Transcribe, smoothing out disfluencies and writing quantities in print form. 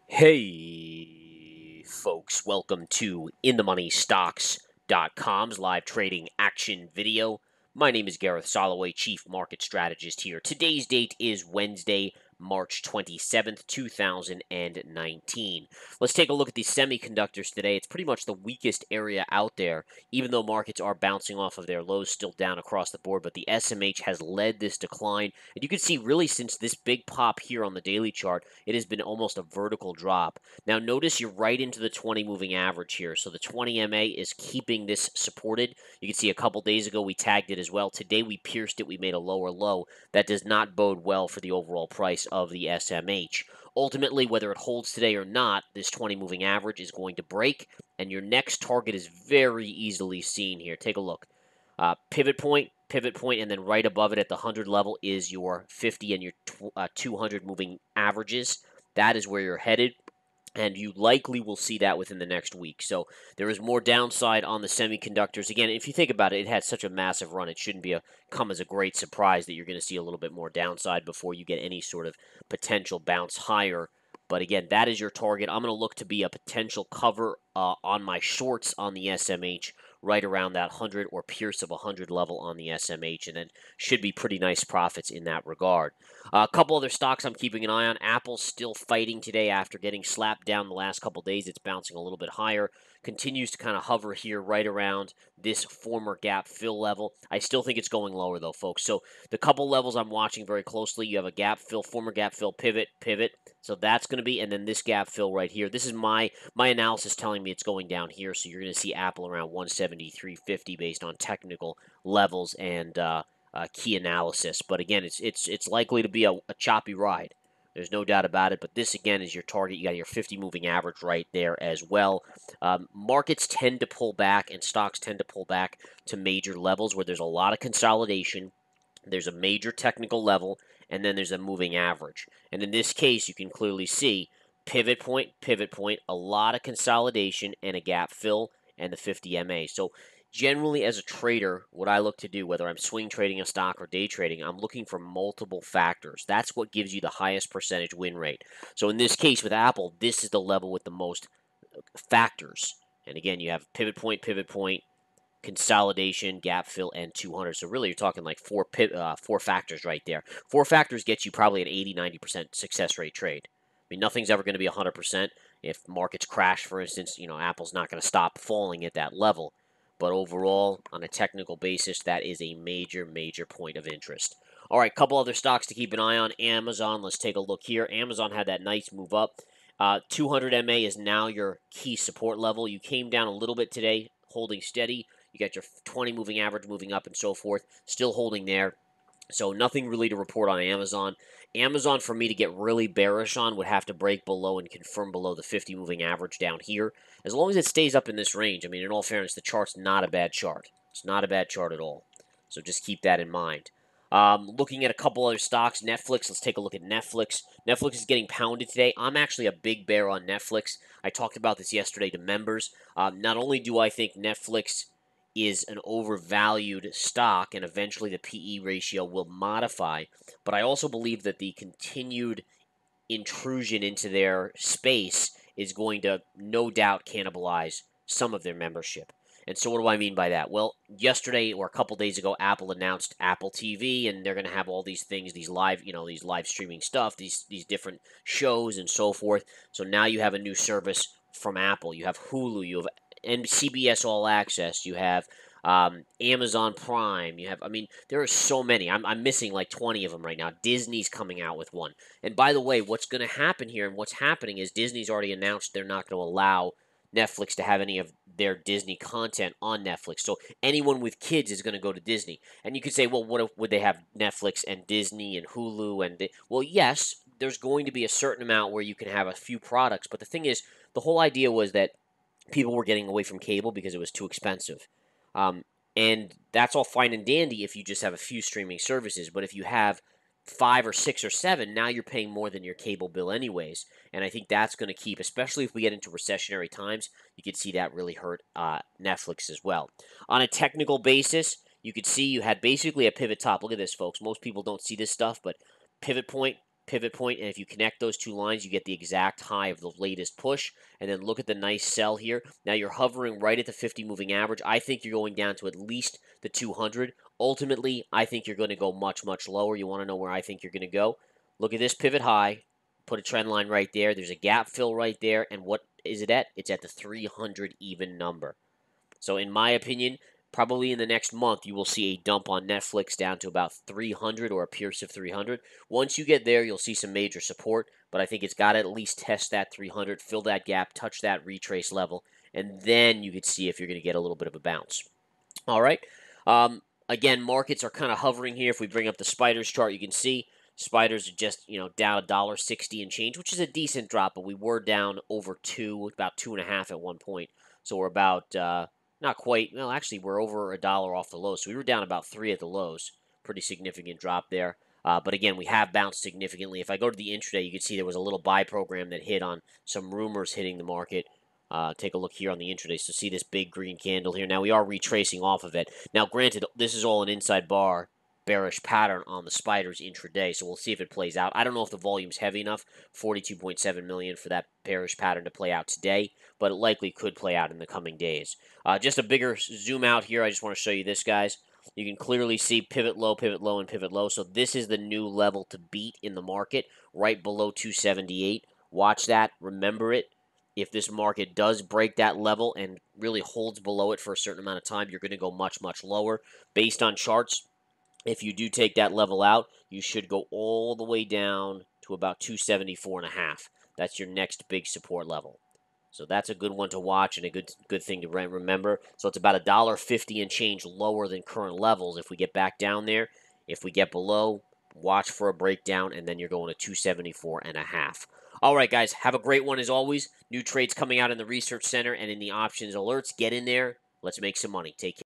Hey, folks, welcome to InTheMoneyStocks.com's live trading action video. My name is Gareth Soloway, Chief Market Strategist here. Today's date is Wednesday, March 27th, 2019. Let's take a look at the semiconductors today. It's pretty much the weakest area out there, even though markets are bouncing off of their lows, still down across the board. But the SMH has led this decline. And you can see really since this big pop here on the daily chart, it has been almost a vertical drop. Now notice you're right into the 20 moving average here. So the 20 MA is keeping this supported. You can see a couple days ago we tagged it as well. Today we pierced it. We made a lower low. That does not bode well for the overall price of the SMH. Ultimately, whether it holds today or not, this 20 moving average is going to break, and your next target is very easily seen here. Take a look. Pivot point, and then right above it at the 100 level is your 50 and your 200 moving averages. That is where you're headed, and you likely will see that within the next week. So there is more downside on the semiconductors. Again, if you think about it, it had such a massive run. It shouldn't come as a great surprise that you're going to see a little bit more downside before you get any sort of potential bounce higher. But again, that is your target. I'm going to look to be a potential cover on my shorts on the SMH right around that 100 or pierce of 100 level on the SMH, and then should be pretty nice profits in that regard. A couple other stocks I'm keeping an eye on. Apple's still fighting today after getting slapped down the last couple days. It's bouncing a little bit higher. Continues to kind of hover here right around this former gap fill level. I still think it's going lower though, folks. So the couple levels I'm watching very closely, you have a gap fill, former gap fill, pivot. So that's going to be, and then this gap fill right here. This is my analysis telling me it's going down here. So you're going to see Apple around 173.50 based on technical levels and key analysis. But again, it's likely to be a choppy ride. There's no doubt about it. But this, again, is your target. You got your 50 moving average right there as well. Markets tend to pull back and stocks tend to pull back to major levels where there's a lot of consolidation. There's a major technical level, and then there's a moving average. And in this case, you can clearly see pivot point, a lot of consolidation and a gap fill and the 50 MA. So generally, as a trader, what I look to do, whether I'm swing trading a stock or day trading, I'm looking for multiple factors. That's what gives you the highest percentage win rate. So in this case with Apple, this is the level with the most factors. And again, you have pivot point, consolidation, gap fill, and 200. So really, you're talking like four factors right there. Four factors get you probably an 80-90% success rate trade. I mean, nothing's ever going to be 100%. If markets crash, for instance, Apple's not going to stop falling at that level. But overall, on a technical basis, that is a major, major point of interest. All right, couple other stocks to keep an eye on. Amazon, let's take a look here. Amazon had that nice move up. 200 MA is now your key support level. You came down a little bit today, holding steady. You got your 20 moving average moving up and so forth, still holding there. So nothing really to report on Amazon. Amazon, for me to get really bearish on, would have to break below and confirm below the 50 moving average down here. As long as it stays up in this range, I mean, in all fairness, the chart's not a bad chart. It's not a bad chart at all. So just keep that in mind. Looking at a couple other stocks, Netflix. Let's take a look at Netflix. Netflix is getting pounded today. I'm actually a big bear on Netflix. I talked about this yesterday to members. Not only do I think Netflix is an overvalued stock and eventually the PE ratio will modify, but I also believe that the continued intrusion into their space is going to no doubt cannibalize some of their membership. And so what do I mean by that? Well, yesterday or a couple days ago, Apple announced Apple TV, and they're going to have all these things, these live streaming stuff, these different shows and so forth. So now you have a new service from Apple. You have Hulu, you have CBS All Access, you have Amazon Prime, there are so many. I'm missing like 20 of them right now. Disney's coming out with one. And by the way, what's going to happen here and what's happening is Disney's already announced they're not going to allow Netflix to have any of their Disney content on Netflix. So anyone with kids is going to go to Disney. And you could say, well, what if, would they have Netflix and Disney and Hulu? Well, yes, there's going to be a certain amount where you can have a few products. But the thing is, the whole idea was that people were getting away from cable because it was too expensive. And that's all fine and dandy if you just have a few streaming services. But if you have 5 or 6 or 7, now you're paying more than your cable bill anyways. And I think that's going to keep, especially if we get into recessionary times, you could see that really hurt Netflix as well. On a technical basis, you could see you had basically a pivot top. Look at this, folks. Most people don't see this stuff, but pivot point, pivot point, and if you connect those two lines, you get the exact high of the latest push. And then look at the nice sell here. Now you're hovering right at the 50 moving average. I think you're going down to at least the 200. Ultimately, I think you're going to go much, much lower. You want to know where I think you're going to go? Look at this pivot high. Put a trend line right there. There's a gap fill right there. And what is it at? It's at the 300 even number. So in my opinion, probably in the next month, you will see a dump on Netflix down to about 300 or a pierce of 300. Once you get there, you'll see some major support, but I think it's got to at least test that 300, fill that gap, touch that retrace level, and then you could see if you're going to get a little bit of a bounce. All right. Again, markets are kind of hovering here. If we bring up the spiders chart, you can see spiders are just down $1.60 and change, which is a decent drop, but we were down over about 2.5 at one point. So we're about not quite. Well, actually, we're over $1 off the lows. So we were down about 3 at the lows. Pretty significant drop there. But again, we have bounced significantly. If I go to the intraday, you can see there was a little buy program that hit on some rumors hitting the market. Take a look here on the intraday. So see this big green candle here. Now we are retracing off of it. Now, granted, this is all an inside bar bearish pattern on the spiders intraday, so we'll see if it plays out. I don't know if the volume's heavy enough, 42.7 million for that bearish pattern to play out today, but it likely could play out in the coming days. Just a bigger zoom out here. I just want to show you this, guys. You can clearly see pivot low, and pivot low. So this is the new level to beat in the market, right below 278. Watch that. Remember it. If this market does break that level and really holds below it for a certain amount of time, you're going to go much, much lower. Based on charts, if you do take that level out, you should go all the way down to about 274.5. That's your next big support level. So that's a good one to watch and a good thing to remember. So it's about $1.50 and change lower than current levels if we get back down there. If we get below, watch for a breakdown, and then you're going to 274.5. All right, guys, have a great one as always. New trades coming out in the Research Center and in the options alerts. Get in there. Let's make some money. Take care.